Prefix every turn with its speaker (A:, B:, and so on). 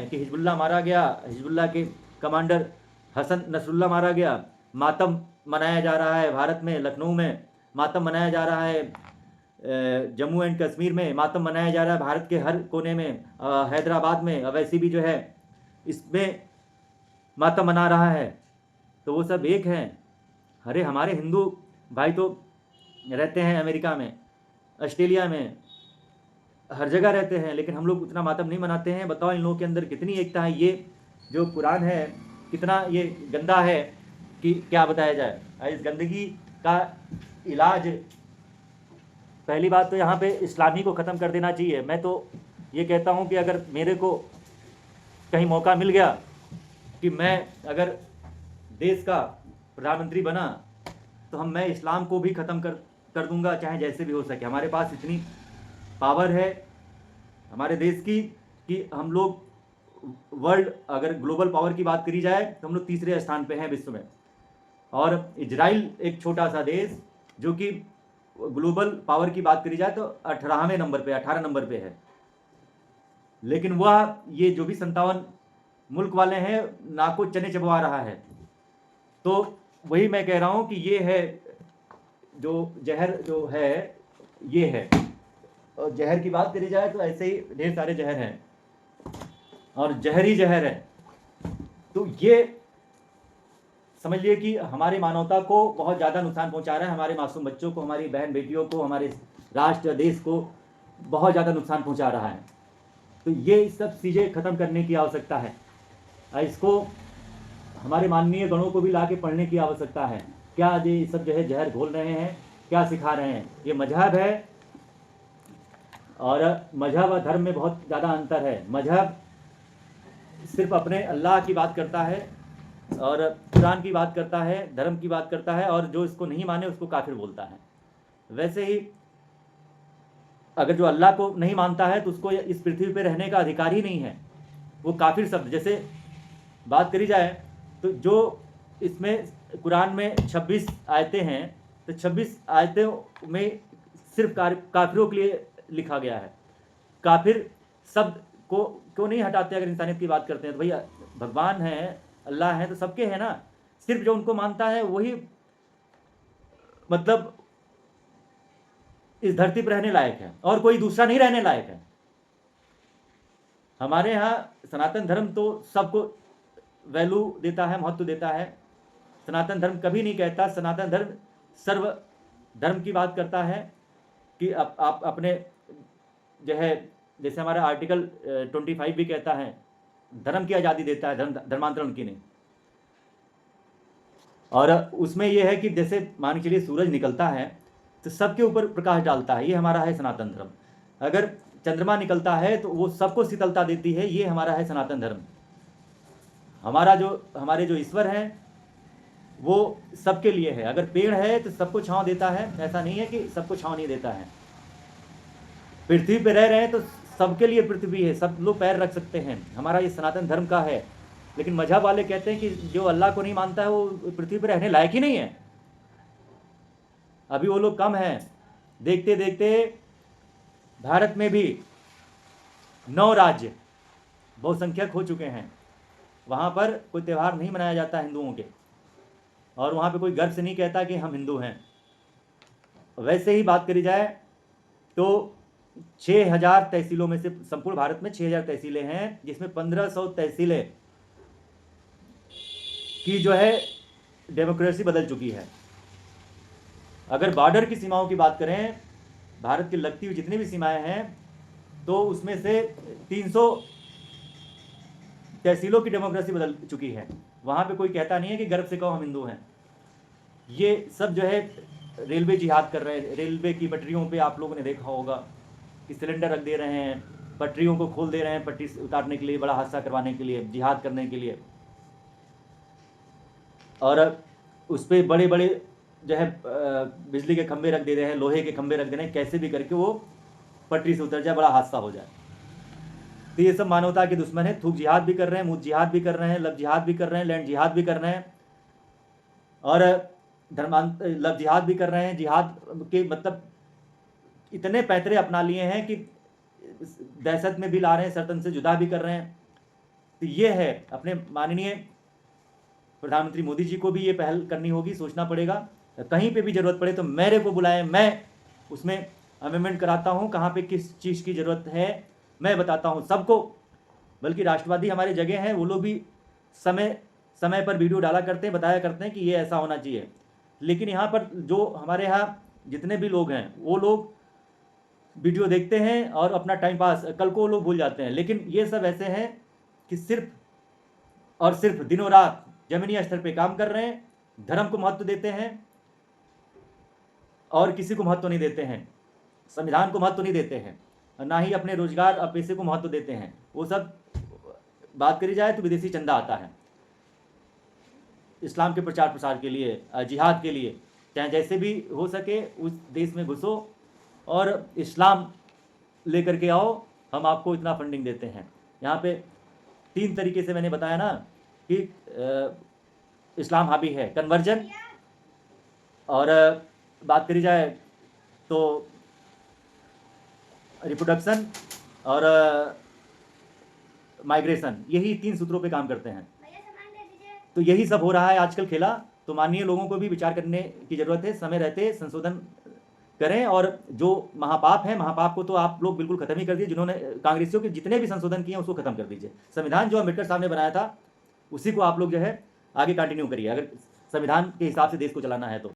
A: हैं कि हिजबुल्लाह मारा गया, हिजबुल्लाह के कमांडर हसन नसरुल्लाह मारा गया, मातम मनाया जा रहा है भारत में, लखनऊ में मातम मनाया जा रहा है, जम्मू एंड कश्मीर में मातम मनाया जा रहा है, भारत के हर कोने में, हैदराबाद में वैसे भी जो है इसमें मातम मना रहा है। तो वो सब एक हैं। अरे हमारे हिंदू भाई तो रहते हैं अमेरिका में, ऑस्ट्रेलिया में, हर जगह रहते हैं, लेकिन हम लोग उतना मातम नहीं मनाते हैं। बताओ इन लोगों के अंदर कितनी एकता है। ये जो कुरान है कितना ये गंदा है कि क्या बताया जाए। इस गंदगी का इलाज, पहली बात तो यहाँ पे इस्लामी को ख़त्म कर देना चाहिए। मैं तो ये कहता हूँ कि अगर मेरे को कहीं मौका मिल गया कि मैं अगर देश का प्रधानमंत्री बना तो मैं इस्लाम को भी ख़त्म कर दूंगा, चाहे जैसे भी हो सके। हमारे पास इतनी पावर है हमारे देश की कि हम लोग वर्ल्ड, अगर ग्लोबल पावर की बात करी जाए तो हम लोग तीसरे स्थान पे हैं विश्व में। और इजराइल एक छोटा सा देश जो कि ग्लोबल पावर की बात करी जाए तो 18वें नंबर पे, 18 नंबर पे है, लेकिन वह ये जो भी 57 मुल्क वाले हैं नाको चने चबवा रहा है। तो वही मैं कह रहा हूँ कि ये है जो जहर जो है, ये है। और जहर की बात करी जाए तो ऐसे ही ढेर सारे जहर हैं और जहर ही जहर है। तो ये समझिए कि हमारी मानवता को बहुत ज़्यादा नुकसान पहुंचा रहा है, हमारे मासूम बच्चों को, हमारी बहन बेटियों को, हमारे राष्ट्र देश को बहुत ज़्यादा नुकसान पहुंचा रहा है। तो ये सब चीज़ें ख़त्म करने की आवश्यकता है। इसको हमारे माननीय गणों को भी ला के पढ़ने की आवश्यकता है। क्या ये सब जो है जहर घोल रहे हैं, क्या सिखा रहे हैं। ये मजहब है और मजहब और धर्म में बहुत ज़्यादा अंतर है। मजहब सिर्फ अपने अल्लाह की बात करता है और कुरान की बात करता है, धर्म की बात करता है, और जो इसको नहीं माने उसको काफिर बोलता है। वैसे ही अगर जो अल्लाह को नहीं मानता है तो उसको इस पृथ्वी पे रहने का अधिकार ही नहीं है, वो काफिर शब्द। जैसे बात करी जाए तो जो इसमें कुरान में 26 आयतें हैं, तो 26 आयतों में सिर्फ काफिरों के लिए लिखा गया है। काफिर शब्द को क्यों नहीं हटाते? अगर इंसानियत की बात करते हैं तो भैया भगवान है, अल्लाह है, तो सबके है ना। सिर्फ जो उनको मानता है वही मतलब इस धरती पर रहने लायक है, और कोई दूसरा नहीं रहने लायक है। हमारे यहाँ सनातन धर्म तो सबको वैल्यू देता है, महत्व देता है। सनातन धर्म कभी नहीं कहता, सनातन धर्म सर्व धर्म की बात करता है कि आप अपने जो है, जैसे हमारा आर्टिकल 25 भी कहता है, धर्म की आज़ादी देता है, धर्मांतरण की नहीं। और उसमें यह है कि जैसे मान के चलिए सूरज निकलता है तो सबके ऊपर प्रकाश डालता है, ये हमारा है सनातन धर्म। अगर चंद्रमा निकलता है तो वो सबको शीतलता देती है, ये हमारा है सनातन धर्म। हमारे जो ईश्वर हैं वो सबके लिए है। अगर पेड़ है तो सबको छांव देता है, ऐसा नहीं है कि सबको छांव नहीं देता है। पृथ्वी पे रह रहे हैं तो सबके लिए पृथ्वी है, सब लोग पैर रख सकते हैं, हमारा ये सनातन धर्म का है। लेकिन मजहब वाले कहते हैं कि जो अल्लाह को नहीं मानता है वो पृथ्वी पर रहने लायक ही नहीं है। अभी वो लोग कम हैं। देखते देखते भारत में भी 9 राज्य बहुसंख्यक हो चुके हैं, वहाँ पर कोई त्यौहार नहीं मनाया जाता हिंदुओं के, और वहाँ पे कोई गर्व से नहीं कहता कि हम हिंदू हैं। वैसे ही बात करी जाए तो 6000 तहसीलों में से, संपूर्ण भारत में 6000 तहसीलें हैं, जिसमें 1500 तहसीलें की जो है डेमोक्रेसी बदल चुकी है। अगर बॉर्डर की सीमाओं की बात करें, भारत की लगती हुई जितनी भी सीमाएं हैं, तो उसमें से 300 तहसीलों की डेमोक्रेसी बदल चुकी है। वहाँ पे कोई कहता नहीं है कि गर्व से कहो हम हिंदू हैं। ये सब जो है रेलवे जिहाद कर रहे हैं। रेलवे की पटरियों पे आप लोगों ने देखा होगा कि सिलेंडर रख दे रहे हैं, पटरियों को खोल दे रहे हैं पटरी उतारने के लिए, बड़ा हादसा करवाने के लिए, जिहाद करने के लिए। और उस पर बड़े बड़े जो है बिजली के खंभे रख दे रहे हैं, लोहे के खंभे रख दे रहे हैं, कैसे भी करके वो पटरी से उतर जाए, बड़ा हादसा हो जाए। तो ये सब मानवता के दुश्मन है। थूक जिहाद भी कर रहे हैं, मुँह जिहाद भी कर रहे हैं, लव जिहाद भी कर रहे हैं, लैंड जिहाद भी कर रहे हैं, और लव जिहाद भी कर रहे हैं। जिहाद के मतलब इतने पैतरे अपना लिए हैं कि दहशत में भी ला रहे हैं, सर्तन से जुदा भी कर रहे हैं। तो ये है, अपने माननीय प्रधानमंत्री मोदी जी को भी ये पहल करनी होगी, सोचना पड़ेगा। कहीं पे भी ज़रूरत पड़े तो मेरे को बुलाएं, मैं उसमें अमेंडमेंट कराता हूँ, कहाँ पे किस चीज़ की ज़रूरत है मैं बताता हूँ सबको। बल्कि राष्ट्रवादी हमारे जगह हैं, वो लोग भी समय समय पर वीडियो डाला करते हैं, बताया करते हैं कि ये ऐसा होना चाहिए। लेकिन यहाँ पर जो हमारे यहाँ जितने भी लोग हैं, वो लोग वीडियो देखते हैं और अपना टाइम पास, कल को वो लोग भूल जाते हैं। लेकिन ये सब ऐसे हैं कि सिर्फ और सिर्फ दिनों रात जमीनी स्तर पे काम कर रहे हैं, धर्म को महत्व देते हैं और किसी को महत्व नहीं देते हैं, संविधान को महत्व नहीं देते हैं, ना ही अपने रोजगार और पैसे को महत्व देते हैं। वो सब बात करी जाए तो विदेशी चंदा आता है इस्लाम के प्रचार प्रसार के लिए, जिहाद के लिए। चाहे जैसे भी हो सके उस देश में घुसो और इस्लाम लेकर के आओ, हम आपको इतना फंडिंग देते हैं। यहाँ पे 3 तरीके से मैंने बताया ना कि इस्लाम हावी है, कन्वर्जन, और बात करी जाए तो रिप्रोडक्शन और माइग्रेशन, यही 3 सूत्रों पे काम करते हैं। तो यही सब हो रहा है आजकल खेला। तो माननीय लोगों को भी विचार करने की ज़रूरत है, समय रहते संशोधन करें। और जो महापाप है, महापाप को तो आप लोग बिल्कुल खत्म ही कर दीजिए। जिन्होंने कांग्रेसियों के जितने भी संशोधन किए हैं उसको खत्म कर दीजिए। संविधान जो अम्बेडकर साहब ने बनाया था उसी को आप लोग जो है आगे कंटिन्यू करिए, अगर संविधान के हिसाब से देश को चलाना है तो।